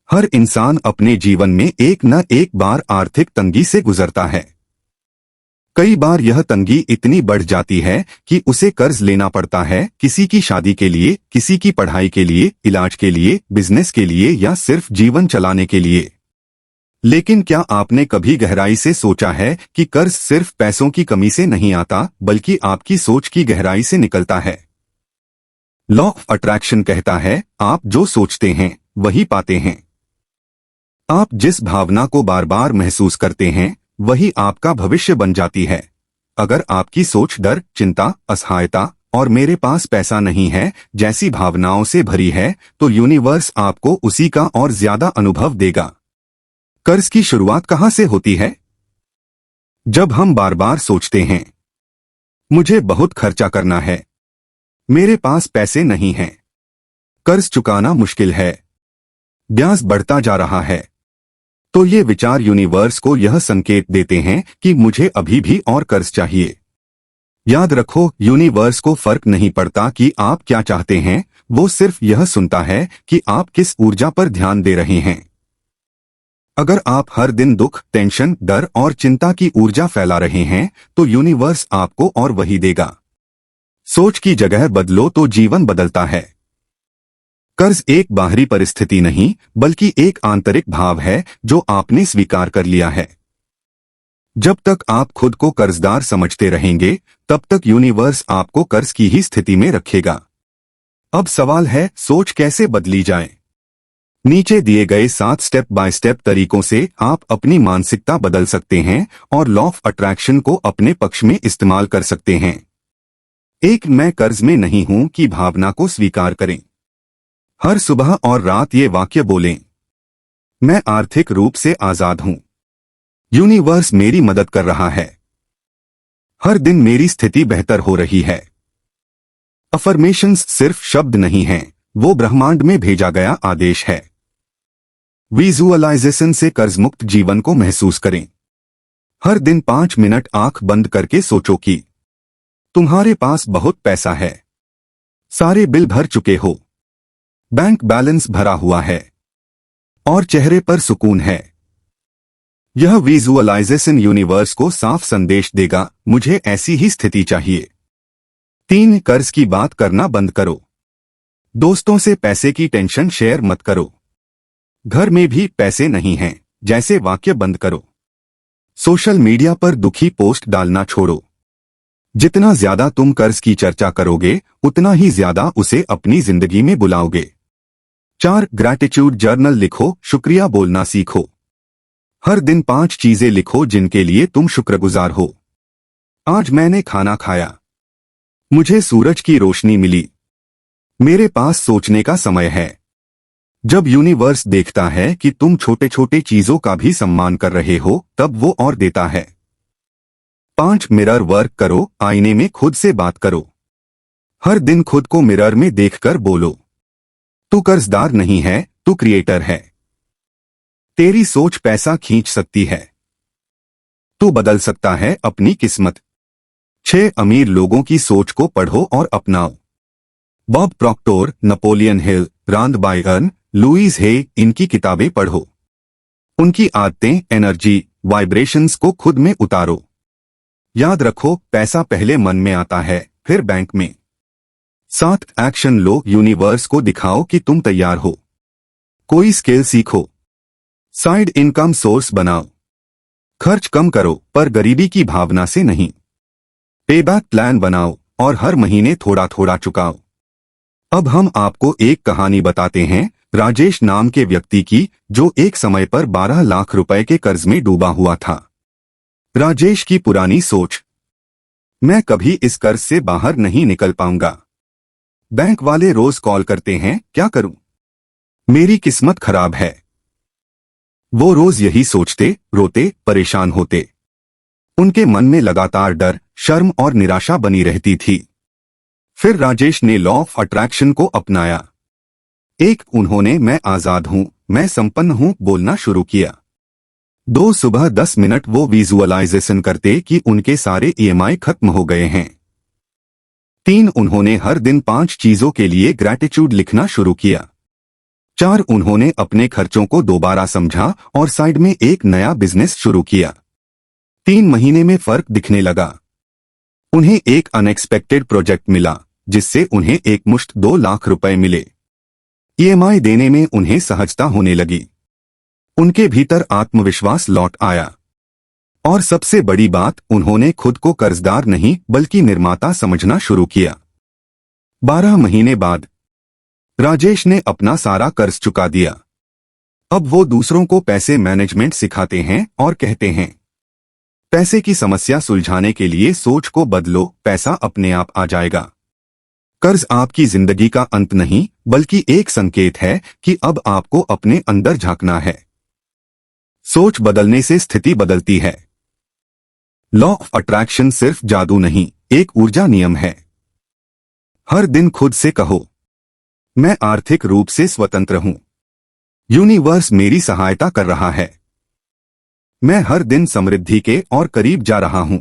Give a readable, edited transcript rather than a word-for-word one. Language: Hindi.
हर इंसान अपने जीवन में एक न एक बार आर्थिक तंगी से गुजरता है। कई बार यह तंगी इतनी बढ़ जाती है कि उसे कर्ज लेना पड़ता है, किसी की शादी के लिए, किसी की पढ़ाई के लिए, इलाज के लिए, बिजनेस के लिए या सिर्फ जीवन चलाने के लिए। लेकिन क्या आपने कभी गहराई से सोचा है कि कर्ज सिर्फ पैसों की कमी से नहीं आता, बल्कि आपकी सोच की गहराई से निकलता है। लॉ ऑफ अट्रैक्शन कहता है, आप जो सोचते हैं वही पाते हैं। आप जिस भावना को बार बार महसूस करते हैं वही आपका भविष्य बन जाती है। अगर आपकी सोच डर, चिंता, असहायता और मेरे पास पैसा नहीं है जैसी भावनाओं से भरी है, तो यूनिवर्स आपको उसी का और ज्यादा अनुभव देगा। कर्ज की शुरुआत कहां से होती है? जब हम बार बार सोचते हैं, मुझे बहुत खर्चा करना है, मेरे पास पैसे नहीं हैं, कर्ज चुकाना मुश्किल है, ब्याज बढ़ता जा रहा है, तो ये विचार यूनिवर्स को यह संकेत देते हैं कि मुझे अभी भी और कर्ज चाहिए। याद रखो, यूनिवर्स को फर्क नहीं पड़ता कि आप क्या चाहते हैं, वो सिर्फ यह सुनता है कि आप किस ऊर्जा पर ध्यान दे रहे हैं। अगर आप हर दिन दुख, टेंशन, डर और चिंता की ऊर्जा फैला रहे हैं, तो यूनिवर्स आपको और वही देगा। सोच की जगह बदलो तो जीवन बदलता है। कर्ज एक बाहरी परिस्थिति नहीं, बल्कि एक आंतरिक भाव है जो आपने स्वीकार कर लिया है। जब तक आप खुद को कर्जदार समझते रहेंगे, तब तक यूनिवर्स आपको कर्ज की ही स्थिति में रखेगा। अब सवाल है, सोच कैसे बदली जाए? नीचे दिए गए 7 स्टेप बाय स्टेप तरीकों से आप अपनी मानसिकता बदल सकते हैं और लॉ ऑफ अट्रैक्शन को अपने पक्ष में इस्तेमाल कर सकते हैं। 1. मैं कर्ज में नहीं हूं की भावना को स्वीकार करें। हर सुबह और रात ये वाक्य बोलें, मैं आर्थिक रूप से आजाद हूं, यूनिवर्स मेरी मदद कर रहा है, हर दिन मेरी स्थिति बेहतर हो रही है। अफर्मेशंस सिर्फ शब्द नहीं हैं, वो ब्रह्मांड में भेजा गया आदेश है। विजुअलाइजेशन से कर्जमुक्त जीवन को महसूस करें। हर दिन 5 मिनट आंख बंद करके सोचो कि तुम्हारे पास बहुत पैसा है, सारे बिल भर चुके हो, बैंक बैलेंस भरा हुआ है और चेहरे पर सुकून है। यह विजुअलाइजेशन यूनिवर्स को साफ संदेश देगा, मुझे ऐसी ही स्थिति चाहिए। 3. कर्ज की बात करना बंद करो। दोस्तों से पैसे की टेंशन शेयर मत करो। घर में भी पैसे नहीं हैं जैसे वाक्य बंद करो। सोशल मीडिया पर दुखी पोस्ट डालना छोड़ो। जितना ज्यादा तुम कर्ज की चर्चा करोगे, उतना ही ज्यादा उसे अपनी जिंदगी में बुलाओगे। 4. ग्रैटिट्यूड जर्नल लिखो, शुक्रिया बोलना सीखो। हर दिन 5 चीजें लिखो जिनके लिए तुम शुक्रगुजार हो। आज मैंने खाना खाया, मुझे सूरज की रोशनी मिली, मेरे पास सोचने का समय है। जब यूनिवर्स देखता है कि तुम छोटे छोटे चीजों का भी सम्मान कर रहे हो, तब वो और देता है। 5. मिरर वर्क करो, आईने में खुद से बात करो। हर दिन खुद को मिरर में देखकर बोलो, तू कर्जदार नहीं है, तू क्रिएटर है। तेरी सोच पैसा खींच सकती है, तू बदल सकता है अपनी किस्मत। 6. अमीर लोगों की सोच को पढ़ो और अपनाओ। Bob Proctor, Napoleon Hill, Rhonda Byrne, Louise Hay, इनकी किताबें पढ़ो। उनकी आदतें, एनर्जी, वाइब्रेशंस को खुद में उतारो। याद रखो, पैसा पहले मन में आता है, फिर बैंक में। 7. एक्शन लो, यूनिवर्स को दिखाओ कि तुम तैयार हो। कोई स्किल सीखो, साइड इनकम सोर्स बनाओ। खर्च कम करो, पर गरीबी की भावना से नहीं। पेबैक प्लान बनाओ और हर महीने थोड़ा थोड़ा चुकाओ। अब हम आपको एक कहानी बताते हैं, राजेश नाम के व्यक्ति की, जो एक समय पर 12 लाख रुपए के कर्ज में डूबा हुआ था। राजेश की पुरानी सोच, मैं कभी इस कर्ज से बाहर नहीं निकल पाऊंगा। बैंक वाले रोज कॉल करते हैं, क्या करूं? मेरी किस्मत खराब है। वो रोज यही सोचते, रोते, परेशान होते। उनके मन में लगातार डर, शर्म और निराशा बनी रहती थी। फिर राजेश ने लॉ ऑफ अट्रैक्शन को अपनाया। उन्होंने मैं आजाद हूं, मैं संपन्न हूं बोलना शुरू किया। 2. सुबह 10 मिनट वो विजुअलाइजेशन करते कि उनके सारे EMI खत्म हो गए हैं। 3. उन्होंने हर दिन 5 चीजों के लिए ग्रैटिट्यूड लिखना शुरू किया। 4 उन्होंने अपने खर्चों को दोबारा समझा और साइड में एक नया बिजनेस शुरू किया। 3 महीने में फर्क दिखने लगा। उन्हें एक अनएक्सपेक्टेड प्रोजेक्ट मिला जिससे उन्हें एक मुश्त 2 लाख रुपए मिले। ईएमआई देने में उन्हें सहजता होने लगी। उनके भीतर आत्मविश्वास लौट आया। और सबसे बड़ी बात, उन्होंने खुद को कर्जदार नहीं बल्कि निर्माता समझना शुरू किया। 12 महीने बाद राजेश ने अपना सारा कर्ज चुका दिया। अब वो दूसरों को पैसे मैनेजमेंट सिखाते हैं और कहते हैं, पैसे की समस्या सुलझाने के लिए सोच को बदलो, पैसा अपने आप आ जाएगा। कर्ज आपकी जिंदगी का अंत नहीं बल्कि एक संकेत है कि अब आपको अपने अंदर झांकना है। सोच बदलने से स्थिति बदलती है। लॉ ऑफ अट्रैक्शन सिर्फ जादू नहीं, एक ऊर्जा नियम है। हर दिन खुद से कहो, मैं आर्थिक रूप से स्वतंत्र हूं। यूनिवर्स मेरी सहायता कर रहा है। मैं हर दिन समृद्धि के और करीब जा रहा हूं।